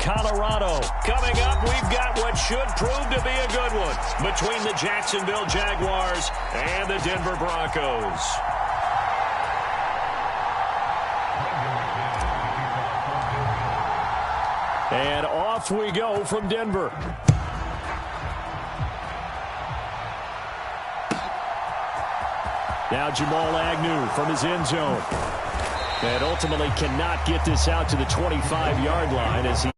Colorado. Coming up, we've got what should prove to be a good one between the Jacksonville Jaguars and the Denver Broncos. And off we go from Denver. Now Jamal Agnew from his end zone. And ultimately cannot get this out to the 25-yard line as he...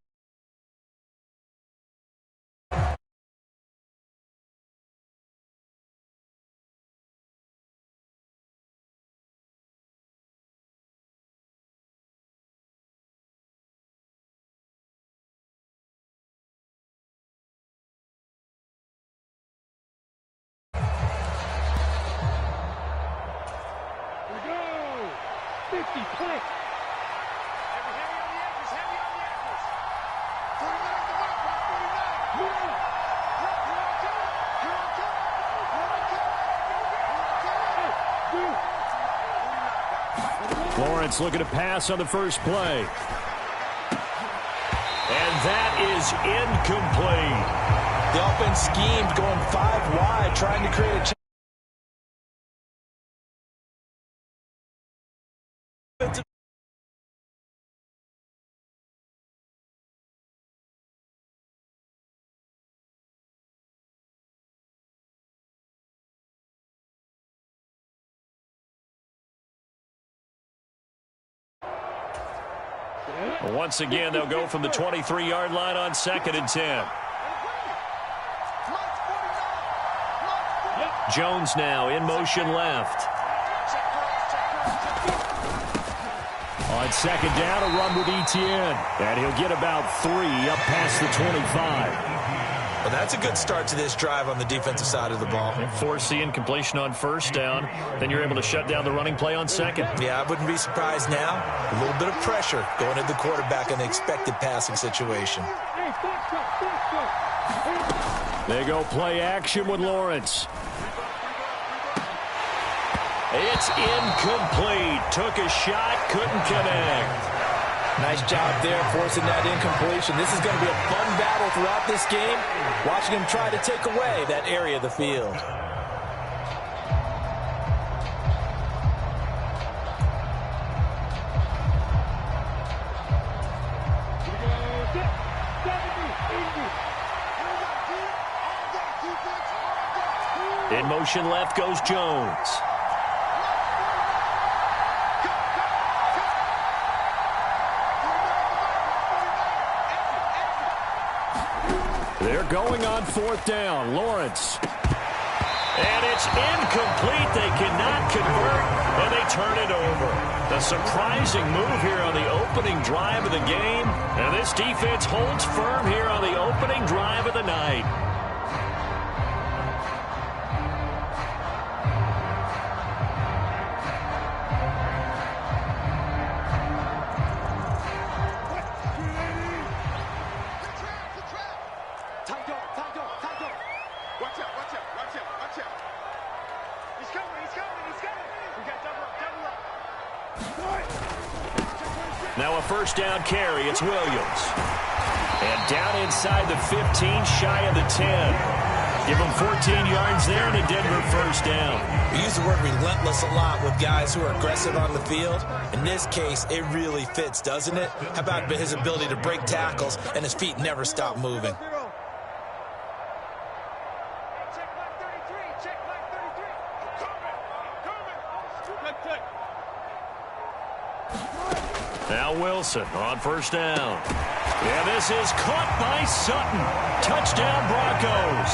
Lawrence looking to pass on the first play. And that is incomplete. The offense schemed going 5 wide, trying to create a chance. Once again, they'll go from the 23-yard line on 2nd and 10. Jones now in motion left. On 2nd down, a run with Etienne. And he'll get about 3 up past the 25. Well, that's a good start to this drive on the defensive side of the ball. Forcing completion on 1st down. Then you're able to shut down the running play on 2nd. Yeah, I wouldn't be surprised now. A little bit of pressure going to the quarterback in the expected passing situation. They go play action with Lawrence. It's incomplete. Took a shot, couldn't connect. Nice job there forcing that incompletion. This is going to be a fun battle throughout this game. Watching him try to take away that area of the field. In motion left goes Jones. They're going on 4th down. Lawrence. And it's incomplete. They cannot convert, and they turn it over. A surprising move here on the opening drive of the game. And this defense holds firm here on the opening drive of the night. Now a 1st down carry. It's Williams. And down inside the 15, shy of the 10. Give them 14 yards there and a Denver 1st down. We use the word relentless a lot with guys who are aggressive on the field. In this case, it really fits, doesn't it? How about his ability to break tackles and his feet never stop moving? Now Wilson on 1st down. And this is caught by Sutton. Touchdown Broncos.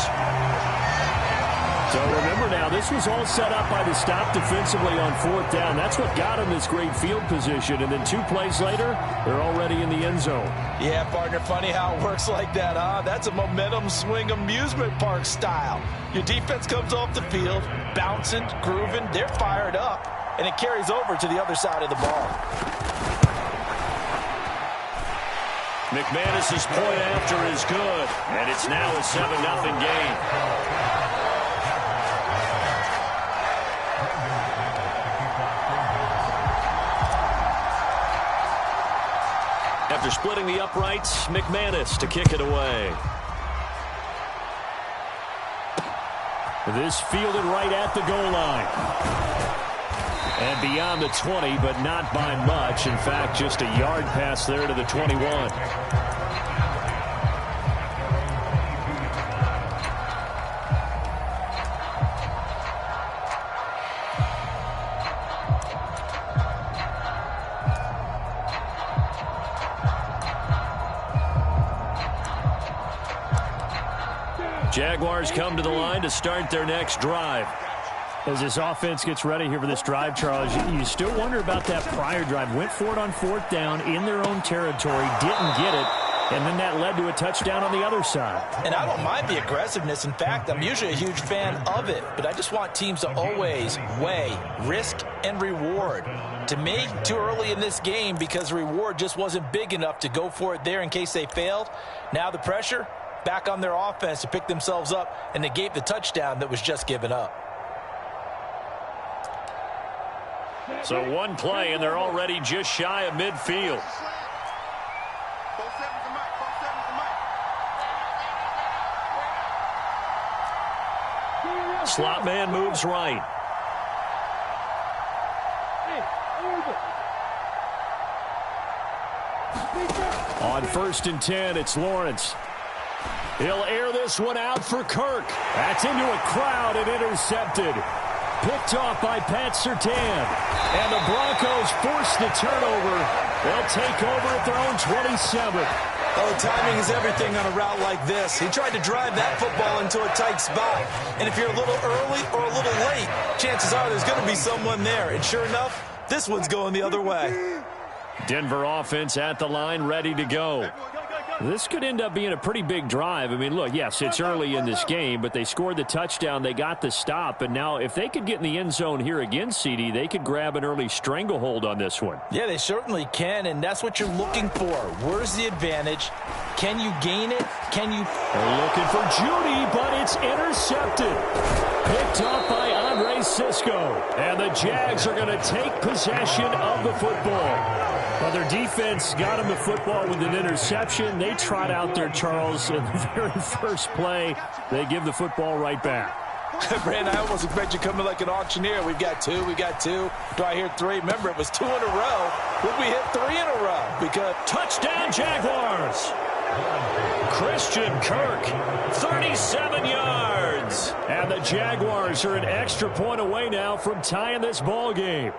So remember now, this was all set up by the stop defensively on 4th down. That's what got them this great field position. And then 2 plays later, they're already in the end zone. Yeah, partner, funny how it works like that, huh? That's a momentum swing amusement park style. Your defense comes off the field, bouncing, grooving, they're fired up, and it carries over to the other side of the ball. McManus's point after is good, and it's now a 7-0 game. After splitting the uprights, McManus to kick it away. This fielded right at the goal line. And beyond the 20, but not by much. In fact, just a yard pass there to the 21. Jaguars come to the line to start their next drive. As this offense gets ready here for this drive, Charles, you still wonder about that prior drive. Went for it on 4th down in their own territory, didn't get it, and then that led to a touchdown on the other side. And I don't mind the aggressiveness. In fact, I'm usually a huge fan of it, but I just want teams to always weigh risk and reward. To me, too early in this game because the reward just wasn't big enough to go for it there in case they failed. Now the pressure back on their offense to pick themselves up and negate the touchdown that was just given up. So one play, and they're already just shy of midfield. Slot man moves right. On 1st and 10, it's Lawrence. He'll air this one out for Kirk. That's into a crowd and intercepted. Picked off by Pat Surtain. And the Broncos force the turnover. They'll take over at their own 27. Oh, timing is everything on a route like this. He tried to drive that football into a tight spot. And if you're a little early or a little late, chances are there's going to be someone there. And sure enough, this one's going the other way. Denver offense at the line, ready to go. This could end up being a pretty big drive. I mean, look, yes, it's early in this game, but they scored the touchdown. They got the stop. And now if they could get in the end zone here again, CD, they could grab an early stranglehold on this one. Yeah, they certainly can, and that's what you're looking for. Where's the advantage? Can you gain it? Can you? They're looking for Judy, but it's intercepted. Picked up by Andre Sisco. And the Jags are going to take possession of the football. Well, their defense got them the football with an interception. They trot out there, Charles, in the very first play. They give the football right back. Brandon, I almost expect you coming like an auctioneer. We've got two. Do I hear 3? Remember, it was 2 in a row. Would we hit 3 in a row? Because touchdown, Jaguars. Christian Kirk, 37 yards. And the Jaguars are an extra point away now from tying this ball game.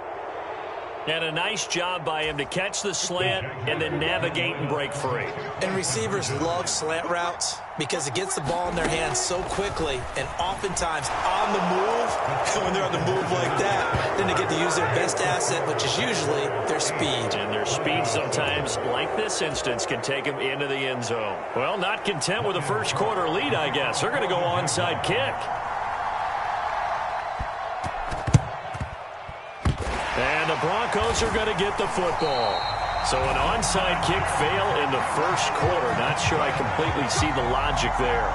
And a nice job by him to catch the slant and then navigate and break free. And receivers love slant routes because it gets the ball in their hands so quickly and oftentimes on the move. When they're on the move like that, then they get to use their best asset, which is usually their speed. And their speed sometimes, like this instance, can take them into the end zone. Well, not content with a first quarter lead, I guess. They're going to go onside kick. And the Broncos are going to get the football. So an onside kick fail in the first quarter. Not sure I completely see the logic there.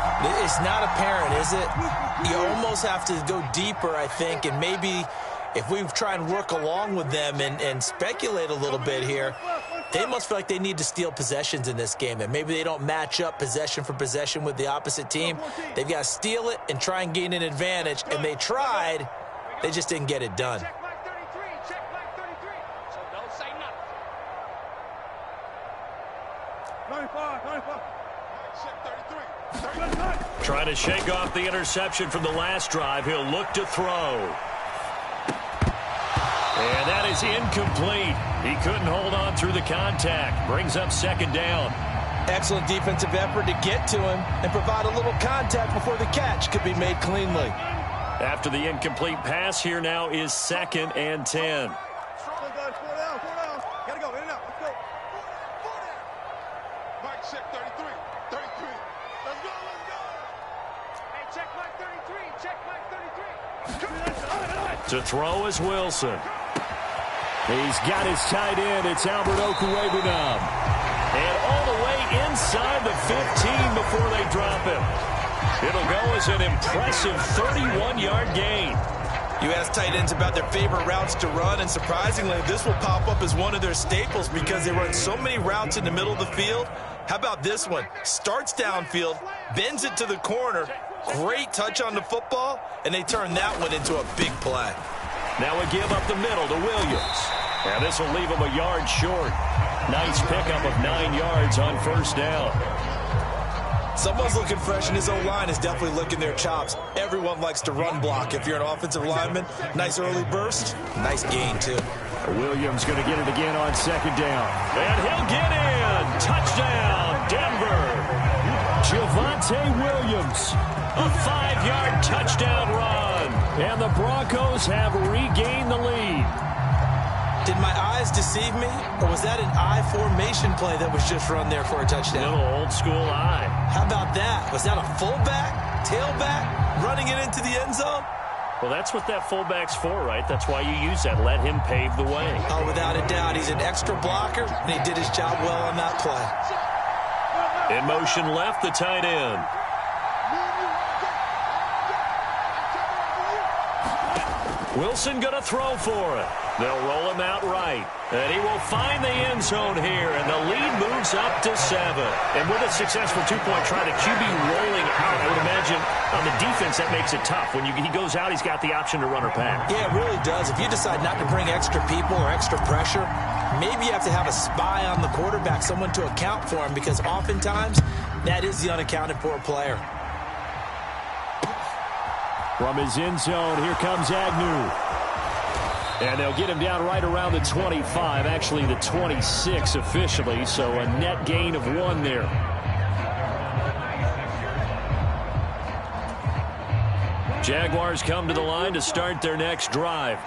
It's not apparent, is it? You almost have to go deeper, I think, and maybe if we try and work along with them and speculate a little bit here, they must feel like they need to steal possessions in this game, and maybe they don't match up possession for possession with the opposite team. They've got to steal it and try and gain an advantage, and they tried. They just didn't get it done. Trying to shake off the interception from the last drive. He'll look to throw. And that is incomplete. He couldn't hold on through the contact. Brings up second down. Excellent defensive effort to get to him and provide a little contact before the catch could be made cleanly. After the incomplete pass, here now is 2nd and 10. To throw is Wilson. He's got his tight end. It's Albert Okwuegbunam. And all the way inside the 15 before they drop him. It'll go as an impressive 31-yard gain. You ask tight ends about their favorite routes to run, and surprisingly, this will pop up as one of their staples because they run so many routes in the middle of the field. How about this one? Starts downfield, bends it to the corner, great touch on the football, and they turn that one into a big play. Now we give up the middle to Williams. And this will leave him a yard short. Nice pickup of 9 yards on first down. Someone's looking fresh, and his O-line is definitely licking their chops. Everyone likes to run block. If you're an offensive lineman, nice early burst, nice gain, too. Williams going to get it again on second down. And he'll get in. Touchdown, Denver. Javonte Williams. A 5-yard touchdown run. And the Broncos have regained the lead. Did my eyes deceive me, or was that an I formation play that was just run there for a touchdown? Little old school eye. How about that? Was that a fullback, tailback, running it into the end zone? Well, that's what that fullback's for, right? That's why you use that. Let him pave the way. Oh, without a doubt. He's an extra blocker, and he did his job well on that play. In motion left, the tight end. Wilson going to throw for it. They'll roll him out right. And he will find the end zone here, and the lead moves up to 7. And with a successful two-point try, the QB rolling out, I would imagine on the defense that makes it tough. When he goes out, he's got the option to run or pass. Yeah, it really does. If you decide not to bring extra people or extra pressure, maybe you have to have a spy on the quarterback, someone to account for him, because oftentimes that is the unaccounted for player. From his end zone, here comes Agnew. And they'll get him down right around the 25, actually the 26 officially, so a net gain of 1 there. Jaguars come to the line to start their next drive.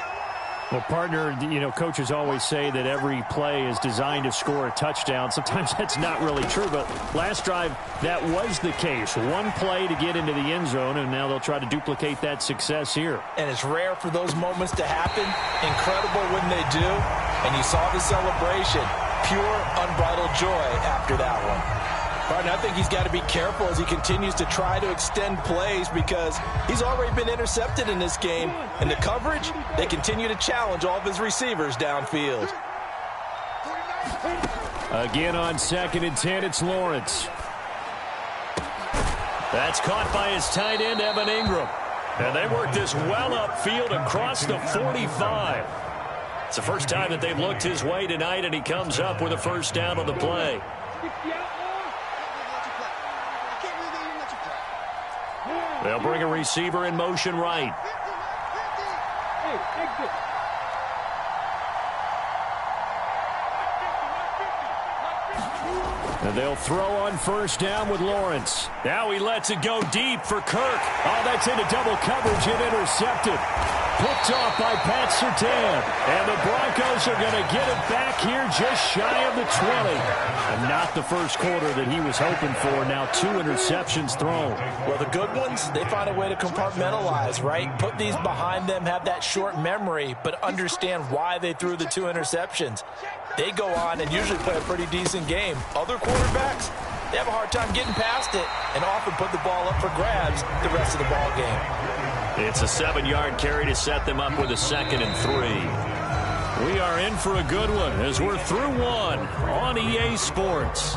Well, partner, you know, coaches always say that every play is designed to score a touchdown. Sometimes that's not really true, but last drive, that was the case. 1 play to get into the end zone, and now they'll try to duplicate that success here. And it's rare for those moments to happen. Incredible when they do. And you saw the celebration. Pure, unbridled joy after that one. Partner, I think he's got to be careful as he continues to try to extend plays because he's already been intercepted in this game. And the coverage, they continue to challenge all of his receivers downfield. Again on 2nd and 10, it's Lawrence. That's caught by his tight end, Evan Ingram. And they work this well upfield across the 45. It's the first time that they've looked his way tonight, and he comes up with a first down on the play. They'll bring a receiver in motion right. And they'll throw on first down with Lawrence. Now he lets it go deep for Kirk. Oh, that's into double coverage and intercepted. Picked off by Pat Surtain. And the Broncos are going to get it back here just shy of the 20. And not the first quarter that he was hoping for. Now 2 interceptions thrown. Well, the good ones, they find a way to compartmentalize, right? Put these behind them, have that short memory, but understand why they threw the 2 interceptions. They go on and usually play a pretty decent game. Other quarterbacks, they have a hard time getting past it and often put the ball up for grabs the rest of the ball game. It's a 7-yard carry to set them up with a 2nd and 3. We are in for a good one as we're through 1 on EA Sports.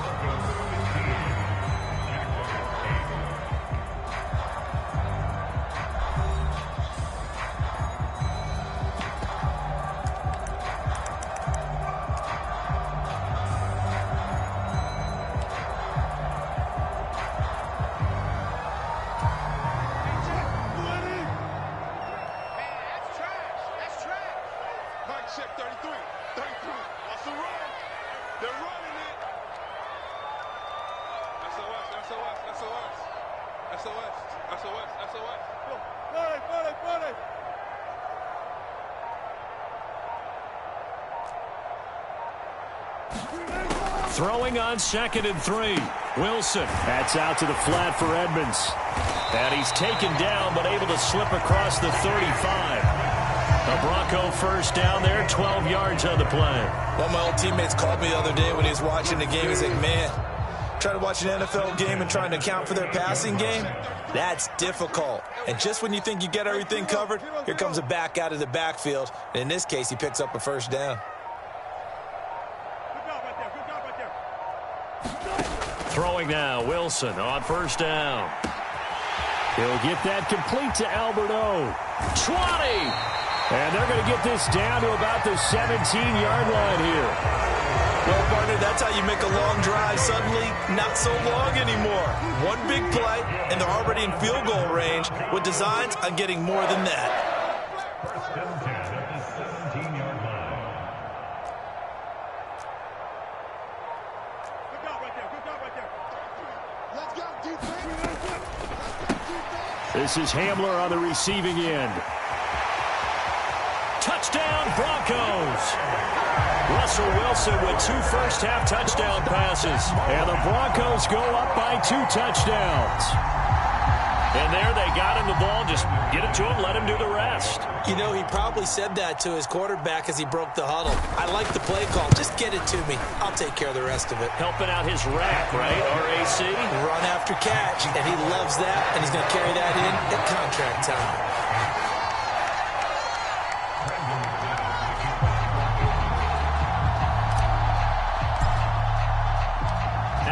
Throwing on 2nd and 3. Wilson. That's out to the flat for Edmonds. And he's taken down but able to slip across the 35. A Bronco first down there, 12 yards on the play. One of my old teammates called me the other day when he was watching the game. He's like, man, Trying to watch an NFL game and trying to account for their passing game? That's difficult. And just when you think you get everything covered, here comes a back out of the backfield. In this case, he picks up a first down. Throwing now, Wilson on first down. He'll get that complete to Alberto. 20! And they're going to get this down to about the 17-yard line here. Well, partner, that's how you make a long drive suddenly not so long anymore. One big play, and they're already in field goal range with designs on getting more than that. This is Hamler on the receiving end. Touchdown, Broncos! Russell Wilson with 2 first-half touchdown passes. And the Broncos go up by 2 touchdowns. And there they got him the ball. Just get it to him, let him do the rest. You know, he probably said that to his quarterback as he broke the huddle. I like the play call. Just get it to me. I'll take care of the rest of it. Helping out his rack, right? RAC? Run after catch. And he loves that, and he's going to carry that in at contract time.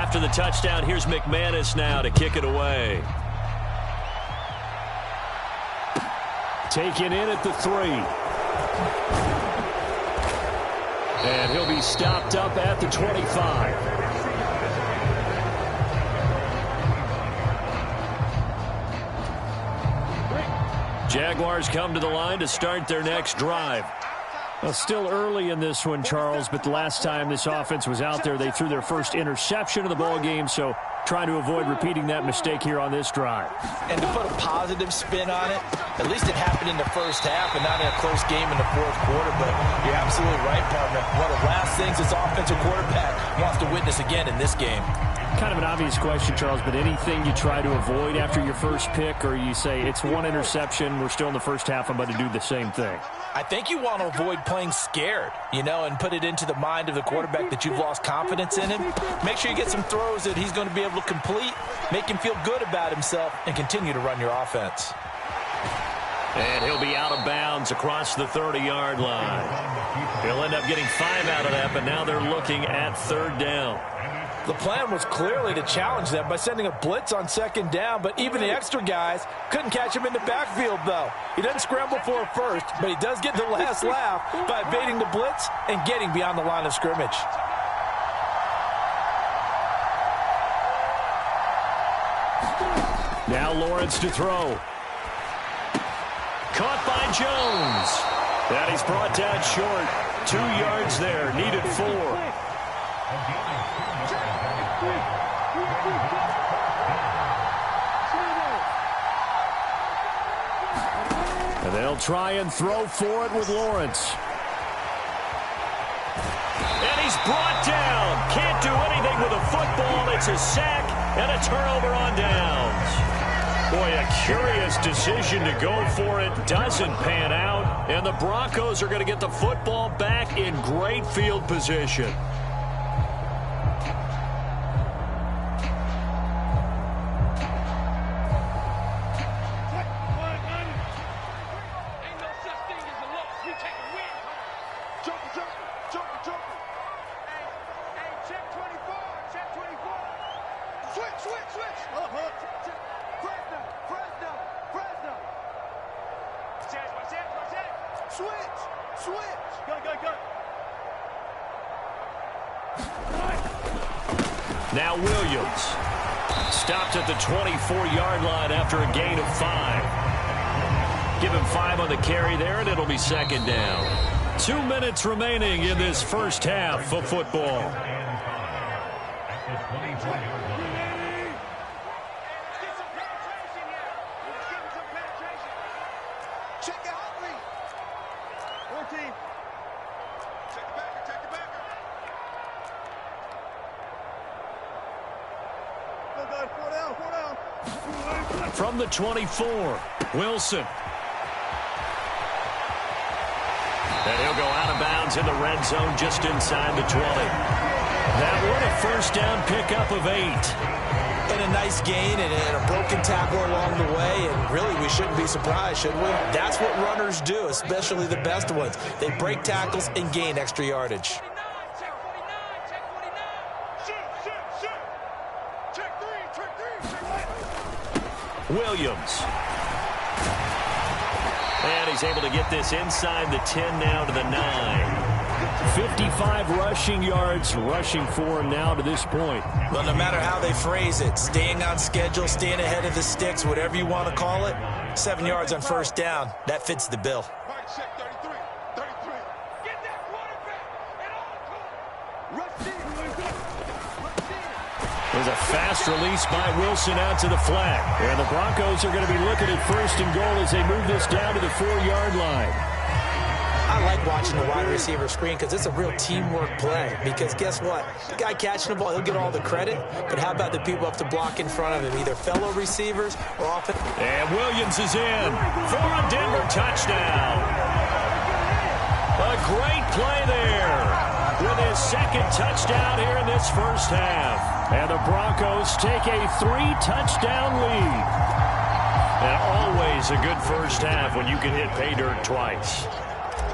After the touchdown, here's McManus now to kick it away. Taken in at the 3. And he'll be stopped up at the 25. Jaguars come to the line to start their next drive. Well, still early in this one, Charles, but the last time this offense was out there, they threw their first interception of the ball game, so trying to avoid repeating that mistake here on this drive. And to put a positive spin on it, at least it happened in the first half and not in a close game in the fourth quarter, but you're absolutely right, partner. One of the last things this offensive quarterback wants to witness again in this game. Kind of an obvious question, Charles, but anything you try to avoid after your first pick, or you say it's 1 interception, we're still in the first half, I'm about to do the same thing? I think you want to avoid playing scared, you know, and put it into the mind of the quarterback that you've lost confidence in him. Make sure you get some throws that he's going to be able to complete, make him feel good about himself, and continue to run your offense. And he'll be out of bounds across the 30-yard line. He'll end up getting 5 out of that, but now they're looking at 3rd down. The plan was clearly to challenge them by sending a blitz on 2nd down, but even the extra guys couldn't catch him in the backfield, though. He doesn't scramble for a first, but he does get the last laugh by evading the blitz and getting beyond the line of scrimmage. Now Lawrence to throw. Caught by Jones. And he's brought down short. 2 yards there, needed 4. And they'll try and throw for it with Lawrence. And he's brought down. Can't do anything with a football. It's a sack and a turnover on downs. Boy, a curious decision to go for it. Doesn't pan out. And the Broncos are going to get the football back in great field position. Now Williams. Stopped at the 24-yard line after a gain of 5. Give him 5 on the carry there, and it'll be 2nd down. 2 minutes remaining in this first half of football. From the 24, Wilson. And he'll go out of bounds in the red zone just inside the 20. That one a first down pickup of 8. And a nice gain and a broken tackle along the way. And really, we shouldn't be surprised, should we? That's what runners do, especially the best ones. They break tackles and gain extra yardage. Williams. And he's able to get this inside the 10 now to the 9. 55 rushing yards, rushing for him now to this point. Well, no matter how they phrase it, staying on schedule, staying ahead of the sticks, whatever you want to call it, 7 yards on first down, that fits the bill. There's a fast release by Wilson out to the flat. And the Broncos are going to be looking at first and goal as they move this down to the 4-yard line. I like watching the wide receiver screen because it's a real teamwork play. Because guess what? The guy catching the ball, he'll get all the credit. But how about the people up to block in front of him, either fellow receivers or often. And Williams is in for a Denver touchdown. A great play there with his second touchdown here in this first half. And the Broncos take a 3-touchdown lead. And always a good first half when you can hit pay dirt twice.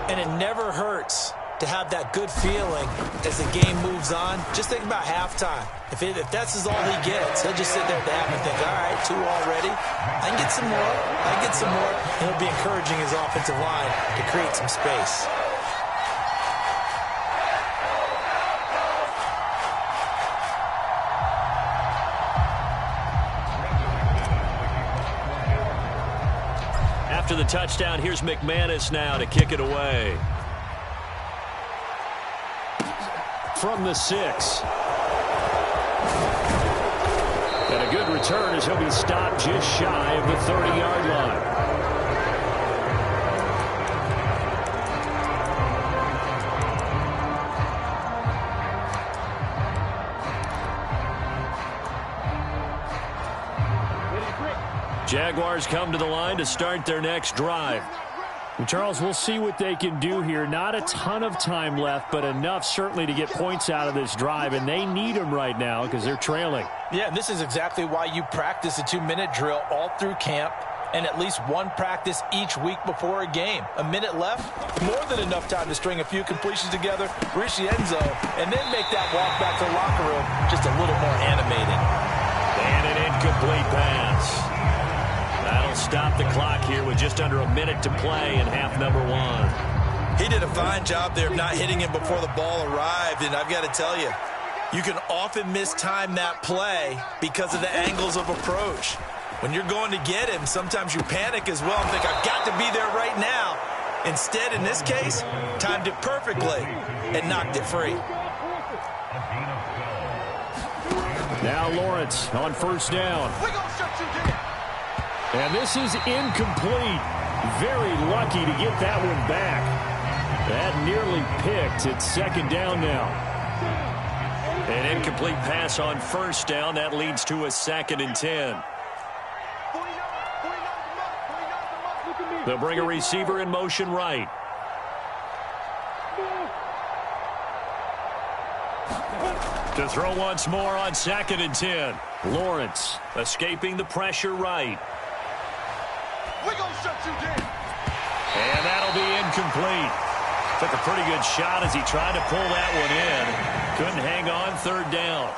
And it never hurts to have that good feeling as the game moves on. Just think about halftime. If that's all he gets, he'll just sit there at the half and think, all right, 2 already. I can get some more. I can get some more. And he'll be encouraging his offensive line to create some space. After the touchdown, here's McManus now to kick it away. From the 6. And a good return as he'll be stopped just shy of the 30-yard line. Jaguars come to the line to start their next drive. And Charles, we'll see what they can do here. Not a ton of time left, but enough certainly to get points out of this drive, and they need them right now because they're trailing. Yeah, and this is exactly why you practice a 2-minute drill all through camp and at least one practice each week before a game. A minute left, more than enough time to string a few completions together, reach the end zone, and then make that walk back to the locker room just a little more animated. And an incomplete pass. That'll stop the clock here with just under a minute to play in half number 1. He did a fine job there of not hitting him before the ball arrived, and I've got to tell you, you can often mistime that play because of the angles of approach. When you're going to get him, sometimes you panic as well and think, I've got to be there right now. Instead, in this case, timed it perfectly and knocked it free. Now Lawrence on first down. And this is incomplete. Very lucky to get that one back. That nearly picked. It's second down now. An incomplete pass on first down. That leads to a 2nd and 10. They'll bring a receiver in motion right. To throw once more on 2nd and 10. Lawrence escaping the pressure right. And that'll be incomplete. Took a pretty good shot as he tried to pull that one in. Couldn't hang on, 3rd down.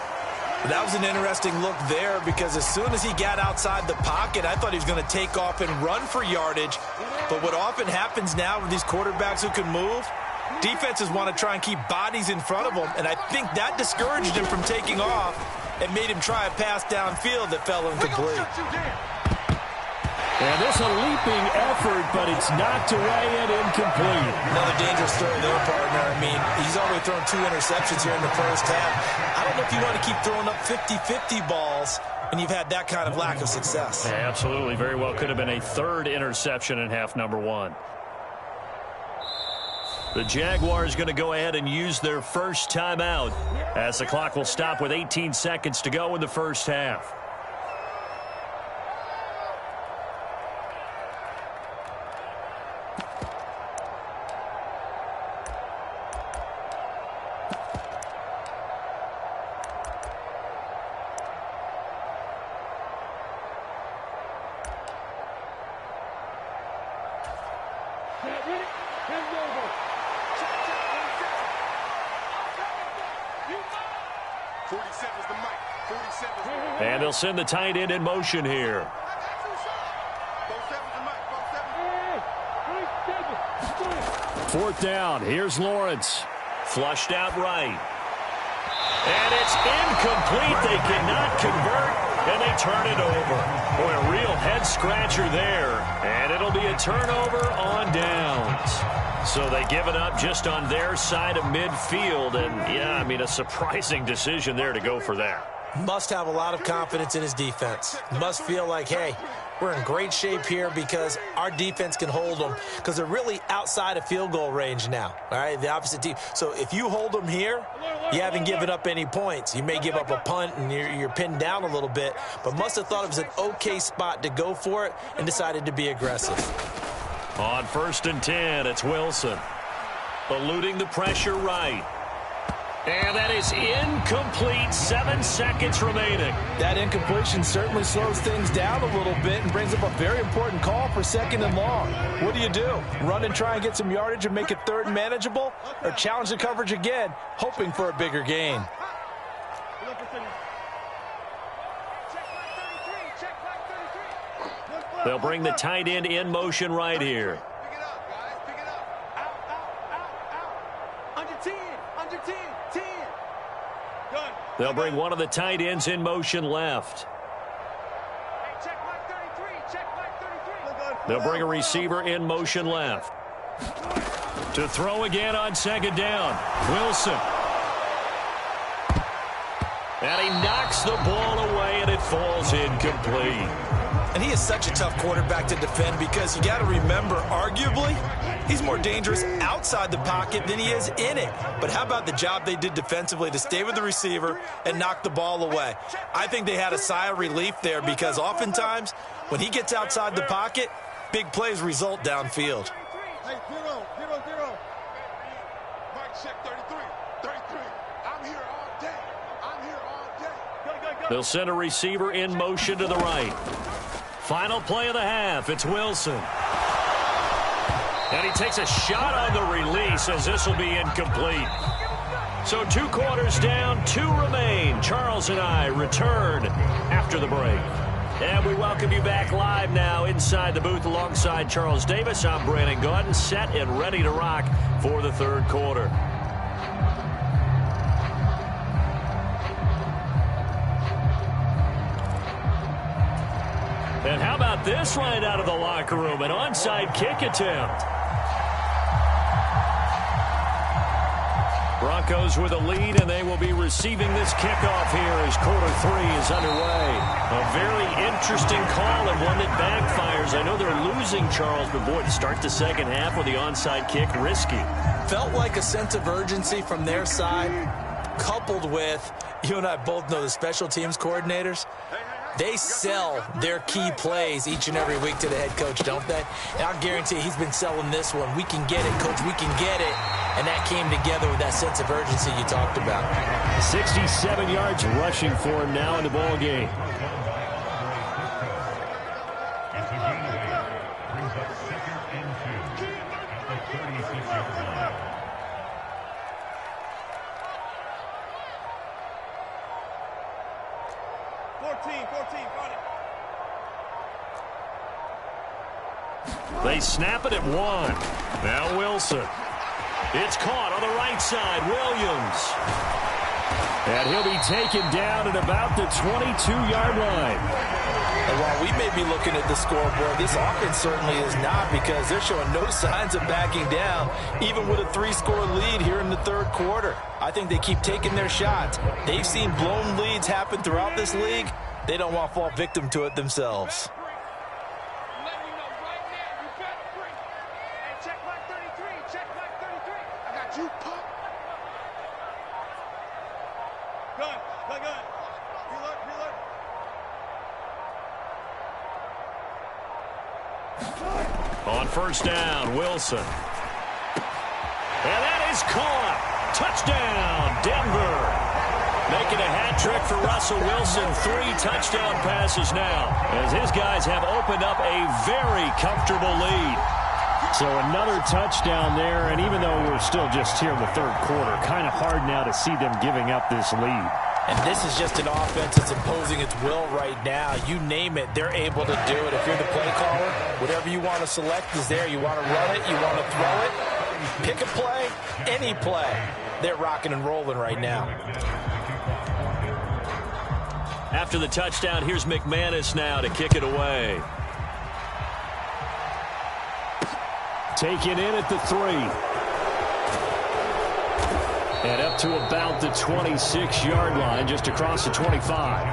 That was an interesting look there because as soon as he got outside the pocket, I thought he was going to take off and run for yardage. But what often happens now with these quarterbacks who can move, defenses want to try and keep bodies in front of them, and I think that discouraged him from taking off and made him try a pass downfield that fell incomplete. And this a leaping effort, but it's knocked away and incomplete. Another dangerous throw there, partner. I mean, he's already thrown 2 interceptions here in the first half. I don't know if you want to keep throwing up 50-50 balls when you've had that kind of lack of success. Yeah, absolutely. Very well could have been a 3rd interception in half number 1. The Jaguars going to go ahead and use their first timeout as the clock will stop with 18 seconds to go in the first half. And they'll send the tight end in motion here. Fourth down. Here's Lawrence. Flushed out right. And it's incomplete. They cannot convert, and they turn it over. Boy, a real head-scratcher there. And it'll be a turnover on downs. So they give it up just on their side of midfield. And, yeah, I mean, a surprising decision there to go for that. Must have a lot of confidence in his defense. Must feel like, hey, we're in great shape here because our defense can hold them because they're really outside of field goal range now, all right, the opposite team. So if you hold them here, you haven't given up any points. You may give up a punt and you're pinned down a little bit, but must have thought it was an okay spot to go for it and decided to be aggressive. On 1st and 10, it's Wilson. Eluding the pressure right. And that is incomplete. 7 seconds remaining. That incompletion certainly slows things down a little bit and brings up a very important call for 2nd and long. What do? Run and try and get some yardage and make it 3rd and manageable? Or challenge the coverage again, hoping for a bigger gain? They'll bring the tight end in motion right here. They'll bring one of the tight ends in motion left. They'll bring a receiver in motion left. To throw again on 2nd down. Wilson. And he knocks the ball away, and it falls incomplete. And he is such a tough quarterback to defend because you got to remember, arguably, he's more dangerous outside the pocket than he is in it. But how about the job they did defensively to stay with the receiver and knock the ball away? I think they had a sigh of relief there because oftentimes when he gets outside the pocket, big plays result downfield. Hey, 0, 0, 0. Mike, check 33. 33. I'm here all day. I'm here all day. Go, go, go. They'll send a receiver in motion to the right. Final play of the half. It's Wilson. And he takes a shot on the release as this will be incomplete. So 2 quarters down, 2 remain. Charles and I return after the break. And we welcome you back live now inside the booth alongside Charles Davis. I'm Brandon Gaudin, set and ready to rock for the 3rd quarter. And how about this right out of the locker room? An onside kick attempt. Broncos with a lead, and they will be receiving this kickoff here as quarter 3 is underway. A very interesting call and one that backfires. I know they're losing, Charles, but boy, to start the 2nd half with the onside kick, risky. Felt like a sense of urgency from their side, coupled with, you and I both know the special teams coordinators. They sell their key plays each and every week to the head coach, don't they? And I'll guarantee he's been selling this one. We can get it, coach. We can get it. And that came together with that sense of urgency you talked about. 67 yards rushing for him now in the ball game. They snap it at 1. Now Wilson. It's caught on the right side. Williams. And he'll be taken down at about the 22-yard line. And while we may be looking at the scoreboard, this offense certainly is not because they're showing no signs of backing down, even with a 3-score lead here in the 3rd quarter. I think they keep taking their shots. They've seen blown leads happen throughout this league. They don't want to fall victim to it themselves. On 1st down, Wilson. And that is caught. Touchdown, Denver. Making a hat trick for Russell Wilson. 3 touchdown passes now as his guys have opened up a very comfortable lead. So another touchdown there, and even though we're still just here in the third quarter, kind of hard now to see them giving up this lead. And this is just an offense that's imposing its will right now. You name it, they're able to do it. If you're the play caller, whatever you want to select is there. You want to run it, you want to throw it, pick a play, any play. They're rocking and rolling right now. After the touchdown, here's McManus now to kick it away. Taken in at the 3. And up to about the 26-yard line, just across the 25.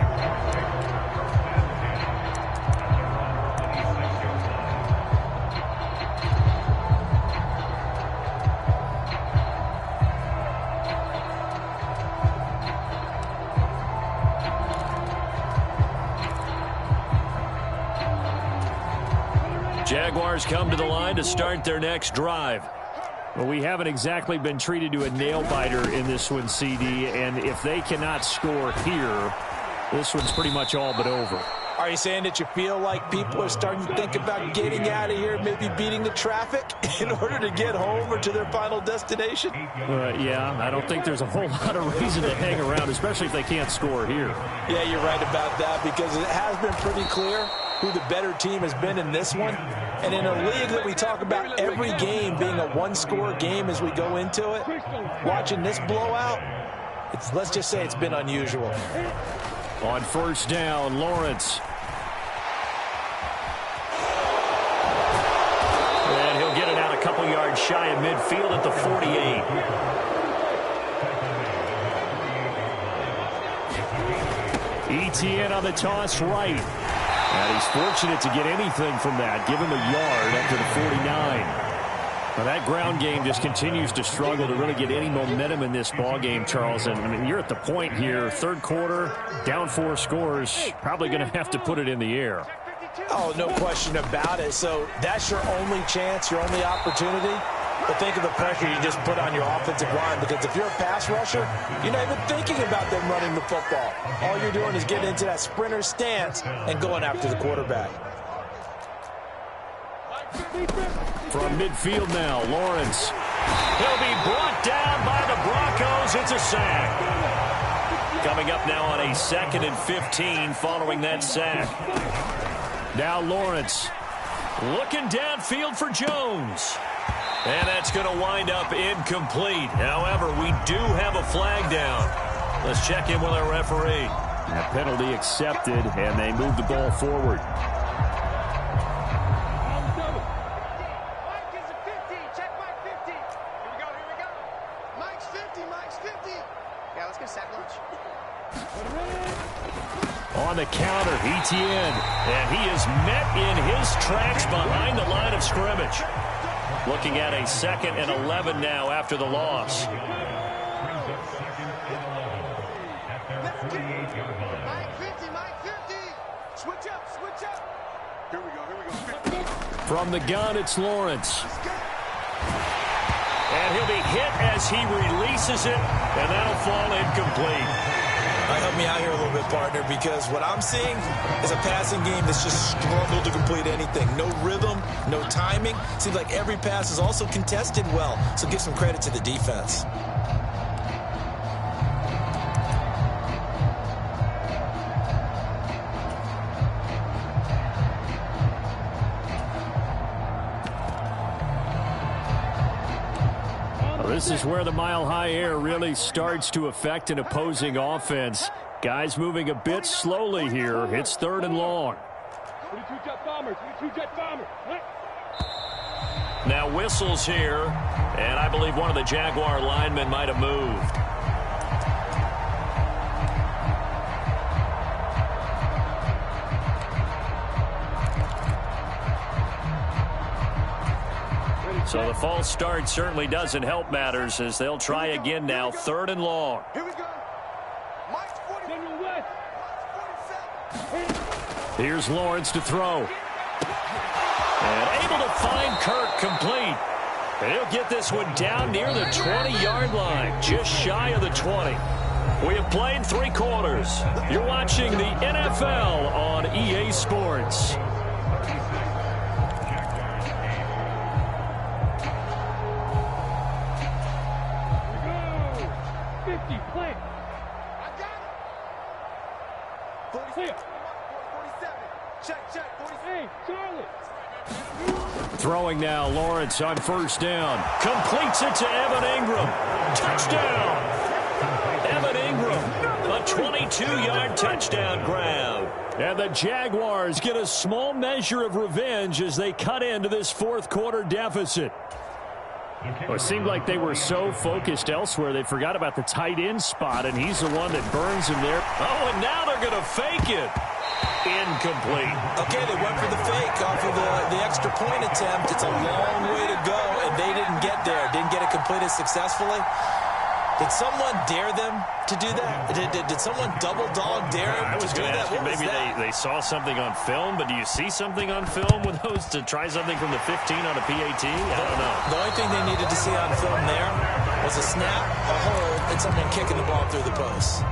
Jaguars come to the line to start their next drive. Well, we haven't exactly been treated to a nail-biter in this one, CD, and if they cannot score here, this one's pretty much all but over. Are you saying that you feel like people are starting to think about getting out of here, maybe beating the traffic in order to get home or to their final destination? Yeah, I don't think there's a whole lot of reason to hang around, especially if they can't score here. Yeah, you're right about that, because it has been pretty clear who the better team has been in this one. And in a league that we talk about every game being a one-score game as we go into it, watching this blowout, let's just say it's been unusual. On first down, Lawrence. And he'll get it out a couple yards shy of midfield at the 48. Etienne on the toss right. And he's fortunate to get anything from that. Give him a yard up to the 49. Now that ground game just continues to struggle to really get any momentum in this ball game, Charles. And I mean, you're at the point here, third quarter, down 4 scores, probably going to have to put it in the air. Oh, no question about it. So that's your only chance, your only opportunity. But think of the pressure you just put on your offensive line, because if you're a pass rusher, you're not even thinking about them running the football. All you're doing is getting into that sprinter stance and going after the quarterback. From midfield now, Lawrence. He'll be brought down by the Broncos. It's a sack. Coming up now on a 2nd and 15 following that sack. Now Lawrence. Looking downfield for Jones. And that's going to wind up incomplete. However, we do have a flag down. Let's check in with our referee. That penalty accepted, and they move the ball forward. Mike is a 50. Check Mike 50. Here we go, here we go. Mike's 50, Mike's 50. Yeah, let's go sack lunch. On the counter, Etienne. And he is met in his tracks behind the line of scrimmage. Looking at a 2nd and 11 now after the loss. Mike 50, Mike 50. Switch up, switch up. Here we go, here we go. 50. From the gun, it's Lawrence. And he'll be hit as he releases it, and that'll fall incomplete. Help me out here a little bit, partner, because what I'm seeing is a passing game that's just struggled to complete anything. No rhythm, no timing. Seems like every pass is also contested well, so give some credit to the defense. This is where the mile-high air really starts to affect an opposing offense. Guys moving a bit slowly here. It's 3rd and long. 22 jet bombers, 22 jet bombers. Now whistles here, and I believe one of the Jaguar linemen might have moved. So the false start certainly doesn't help matters, as they'll try again now, 3rd and long. Here we go. Mike's 40. Here's Lawrence to throw. And able to find Kirk complete. And he'll get this one down near the 20-yard line, just shy of the 20. We have played 3 quarters. You're watching the NFL on EA Sports. Throwing now, Lawrence on first down. Completes it to Evan Ingram. Touchdown! Evan Ingram, a 22-yard touchdown grab. And the Jaguars get a small measure of revenge as they cut into this fourth quarter deficit. Well, it seemed like they were so focused elsewhere, they forgot about the tight end spot, and he's the one that burns him there. Oh, and now they're going to fake it. Incomplete. Okay, they went for the fake off of the extra point attempt. It's a long way to go, and they didn't get there. Didn't get it completed successfully. Did someone dare them to do that? Did someone double dog dare them to do that? What maybe they saw something on film, but do you see something on film with those to try something from the 15 on a PAT? I don't know. The only thing they needed to see on film there was a snap, a hold, and someone kicking the ball through the post.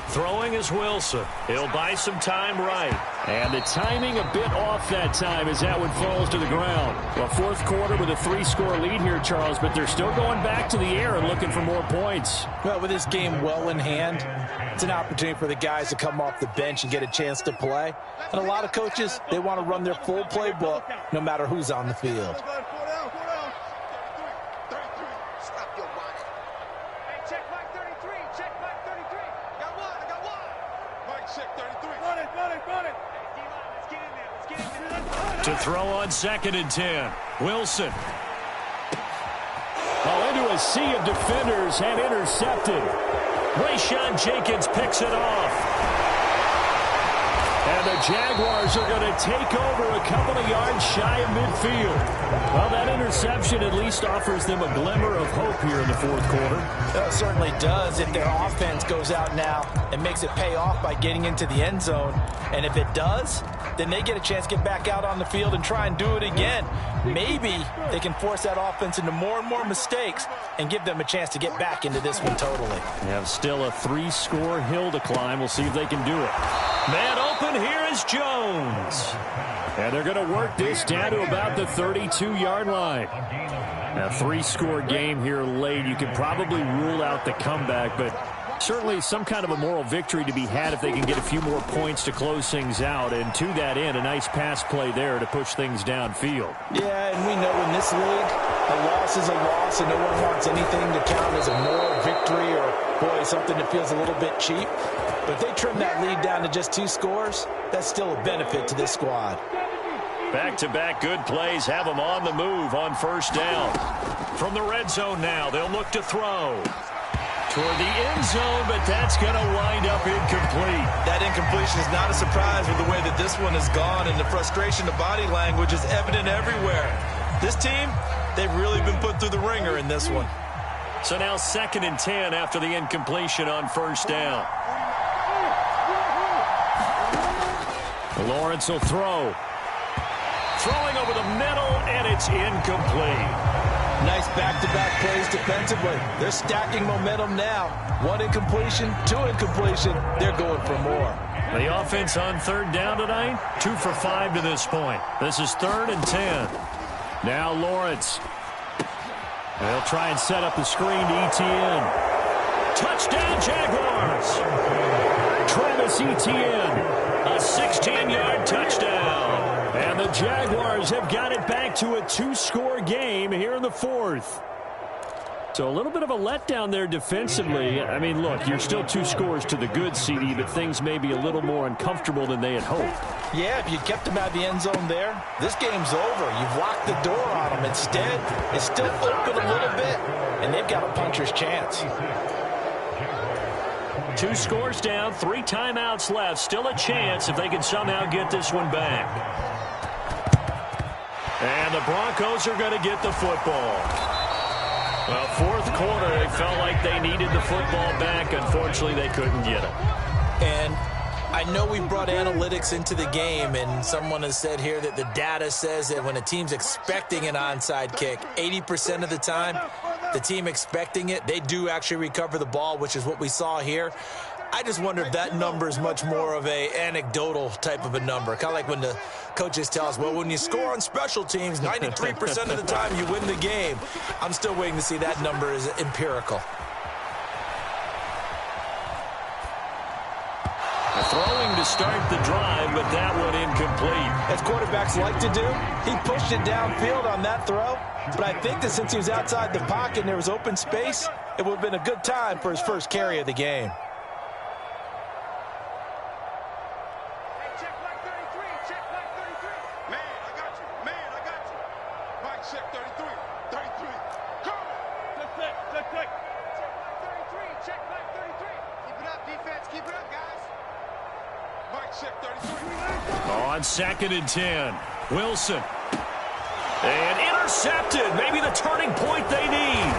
Throwing is Wilson. He'll buy some time right. And the timing a bit off that time as that one falls to the ground. Well, fourth quarter with a 3-score lead here, Charles, but they're still going back to the air and looking for more points. Well, with this game well in hand, it's an opportunity for the guys to come off the bench and get a chance to play. And a lot of coaches, they want to run their full playbook no matter who's on the field. To throw on 2nd and 10. Wilson. Oh, into a sea of defenders and intercepted. Rayshawn Jenkins picks it off. And the Jaguars are going to take over a couple of yards shy of midfield. Well, that interception at least offers them a glimmer of hope here in the fourth quarter. It certainly does if their offense goes out now and makes it pay off by getting into the end zone. And if it does, then they get a chance to get back out on the field and try and do it again. Maybe they can force that offense into more and more mistakes and give them a chance to get back into this one totally. They have still a 3-score hill to climb. We'll see if they can do it. Man open, here is Jones. And they're going to work this down to about the 32-yard line. A 3-score game here late. You can probably rule out the comeback, but certainly some kind of a moral victory to be had if they can get a few more points to close things out. And to that end, a nice pass play there to push things downfield. Yeah, and we know in this league, a loss is a loss, and no one wants anything to count as a moral victory or, boy, something that feels a little bit cheap. But if they trim that lead down to just 2 scores, that's still a benefit to this squad. Back-to-back good plays have them on the move on first down. From the red zone now, they'll look to throw toward the end zone, but that's going to wind up incomplete. That incompletion is not a surprise with the way that this one has gone, and the frustration of body language is evident everywhere. This team, they've really been put through the ringer in this one. So now 2nd and 10 after the incompletion on first down. Lawrence will throw. Throwing over the middle, and it's incomplete. Nice back-to-back plays defensively. They're stacking momentum now. 1 incompletion, 2 incompletion. They're going for more. The offense on 3rd down tonight, 2 for 5 to this point. This is 3rd and 10. Now Lawrence. They'll try and set up the screen to Etienne. Touchdown, Jaguars! Travis Etienne, a 16-yard touchdown. And the Jaguars have got it back to a 2-score game here in the 4th. So a little bit of a letdown there defensively. I mean, look, you're still 2 scores to the good, CD, but things may be a little more uncomfortable than they had hoped. Yeah, if you kept them out of the end zone there, this game's over. You've locked the door on them. Instead, it's still open a little bit, and they've got a puncher's chance. 2 scores down, 3 timeouts left. Still a chance if they can somehow get this one back. And the Broncos are going to get the football. Well, 4th quarter, they felt like they needed the football back. Unfortunately, they couldn't get it. And I know we brought analytics into the game, and someone has said here that the data says that when a team's expecting an onside kick, 80% of the time, the team expecting it, they do actually recover the ball, which is what we saw here. I just wonder if that number is much more of a anecdotal type of a number. Kind of like when the coaches tell us, well, when you score on special teams, 93% of the time you win the game. I'm still waiting to see that number is empirical. Throwing to start the drive, but that one incomplete. As quarterbacks like to do, he pushed it downfield on that throw. But I think that since he was outside the pocket and there was open space, it would have been a good time for his first carry of the game. On 2nd and 10, Wilson. And intercepted. Maybe the turning point they need.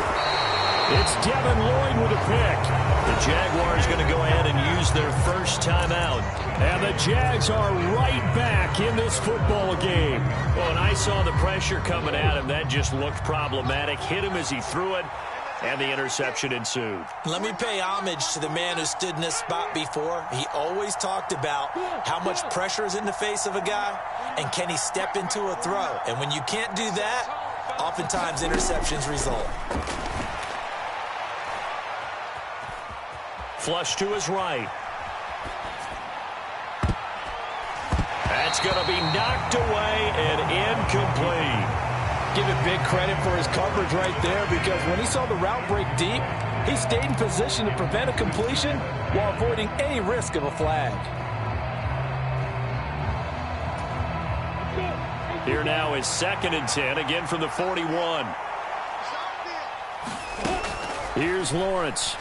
It's Devin Lloyd with a pick. The Jaguars going to go ahead and use their first timeout. And the Jags are right back in this football game. Well, when I saw the pressure coming at him, that just looked problematic. Hit him as he threw it. And the interception ensued. Let me pay homage to the man who stood in this spot before. He always talked about how much pressure is in the face of a guy, and can he step into a throw. And when you can't do that, oftentimes interceptions result. Flush to his right. That's going to be knocked away and incomplete. Give it big credit for his coverage right there, because when he saw the route break deep, he stayed in position to prevent a completion while avoiding any risk of a flag. Here now is 2nd and 10, again from the 41. Here's Lawrence.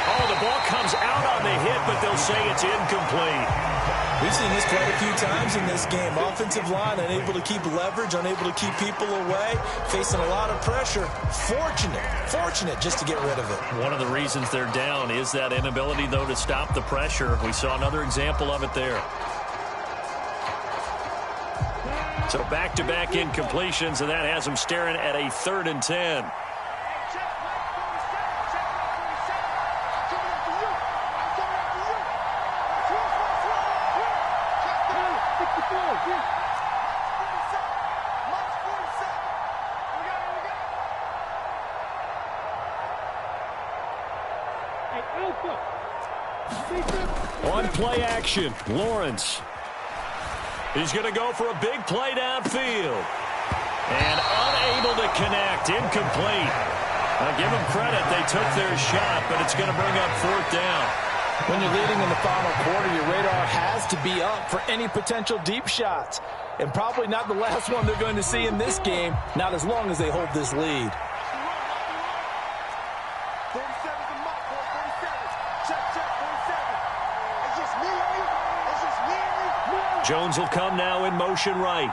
Oh, the ball comes out on the hit, but they'll say it's incomplete. We've seen this quite a few times in this game. Offensive line unable to keep leverage, unable to keep people away, facing a lot of pressure. Fortunate just to get rid of it. One of the reasons they're down is that inability, though, to stop the pressure. We saw another example of it there. So back-to-back incompletions, and that has them staring at a 3rd and 10. On play action, Lawrence. He's going to go for a big play downfield. And unable to connect, incomplete. Now give them credit, they took their shot, but it's going to bring up 4th down. When you're leading in the final quarter, your radar has to be up for any potential deep shots. And probably not the last one they're going to see in this game, not as long as they hold this lead. Jones will come now in motion right.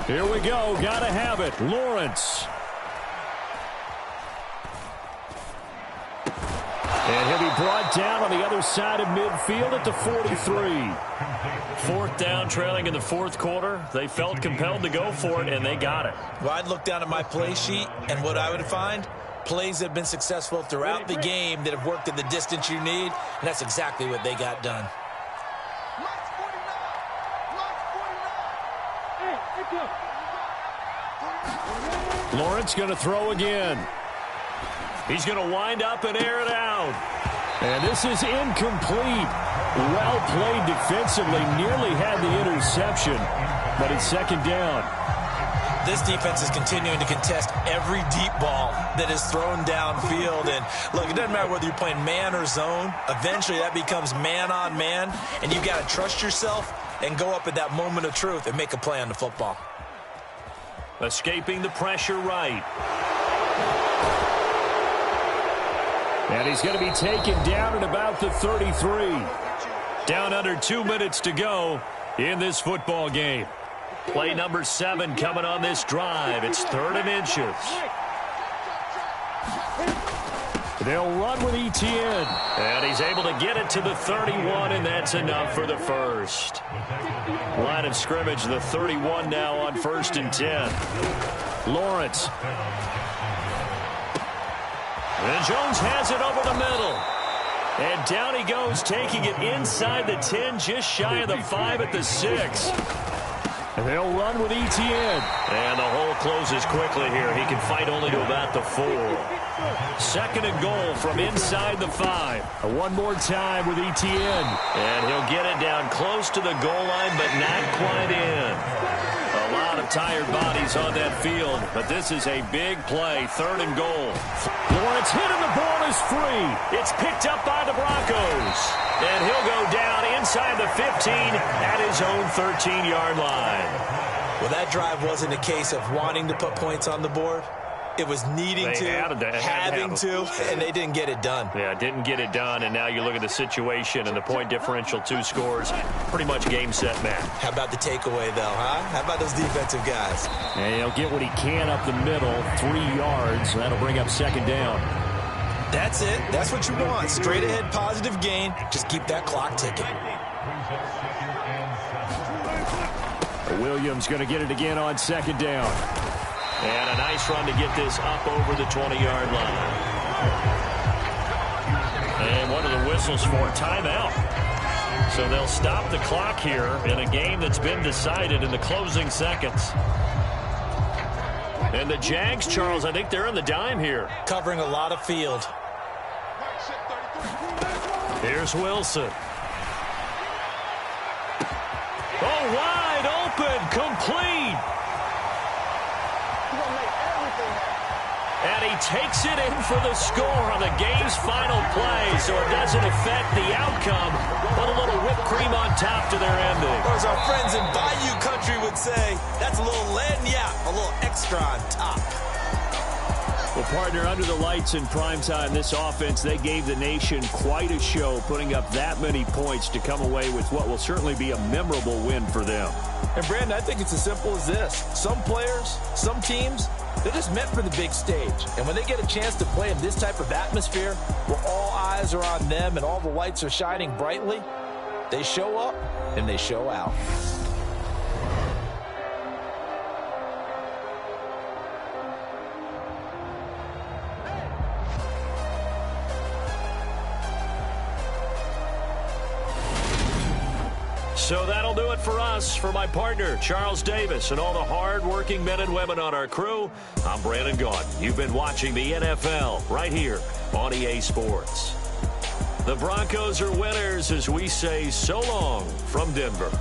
Here we go. Gotta have it. Lawrence. And he'll be brought down on the other side of midfield at the 43. 4th down, trailing in the 4th quarter. They felt compelled to go for it, and they got it. Well, I'd look down at my play sheet, and what I would find, plays that have been successful throughout the game that have worked at the distance you need, and that's exactly what they got done. Lawrence going to throw again. He's going to wind up and air it out. And this is incomplete. Well played defensively. Nearly had the interception, but it's 2nd down. This defense is continuing to contest every deep ball that is thrown downfield. And look, it doesn't matter whether you're playing man or zone. Eventually that becomes man on man, and you've got to trust yourself and go up at that moment of truth and make a play on the football. Escaping the pressure right. And he's going to be taken down at about the 33. Down under 2 minutes to go in this football game. Play number 7 coming on this drive. It's 3rd and inches. They'll run with Etienne. And he's able to get it to the 31, and that's enough for the first. Line of scrimmage, the 31 now on 1st and 10. Lawrence. And Jones has it over the middle. And down he goes, taking it inside the 10, just shy of the 5 at the 6. They'll run with Etienne. And the hole closes quickly here. He can fight only to about the 4. 2nd and goal from inside the 5. One more time with Etienne. And he'll get it down close to the goal line, but not quite in. A lot of tired bodies on that field, but this is a big play. 3rd and goal. Lawrence hit and the ball is free. It's picked up by the Broncos. And he'll go down inside the 15 at his own 13-yard line. Well, that drive wasn't a case of wanting to put points on the board. It was needing having to, and they didn't get it done. Yeah, didn't get it done, and now you look at the situation and the point differential, 2 scores, pretty much game, set, match. How about the takeaway, though, huh? How about those defensive guys? And he'll get what he can up the middle, 3 yards. That'll bring up 2nd down. That's it. That's what you want. Straight ahead, positive gain. Just keep that clock ticking. Williams going to get it again on 2nd down. And a nice run to get this up over the 20-yard line. And one of the whistles for timeout. So they'll stop the clock here in a game that's been decided in the closing seconds. And the Jags, Charles, I think they're on the dime here. Covering a lot of field. Here's Wilson. Oh, wide open, complete. And he takes it in for the score on the game's final play, so it doesn't affect the outcome, but a little whipped cream on top to their ending. Or as our friends in Bayou Country would say, that's a little lagniappe, a little extra on top. Well, partner, under the lights in primetime, this offense, they gave the nation quite a show, putting up that many points to come away with what will certainly be a memorable win for them. And, Brandon, I think it's as simple as this. Some players, some teams, they're just meant for the big stage. And when they get a chance to play in this type of atmosphere, where all eyes are on them and all the lights are shining brightly, they show up and they show out. So that'll do it for us. For my partner, Charles Davis, and all the hard-working men and women on our crew, I'm Brandon Gaudin. You've been watching the NFL right here on EA Sports. The Broncos are winners as we say so long from Denver.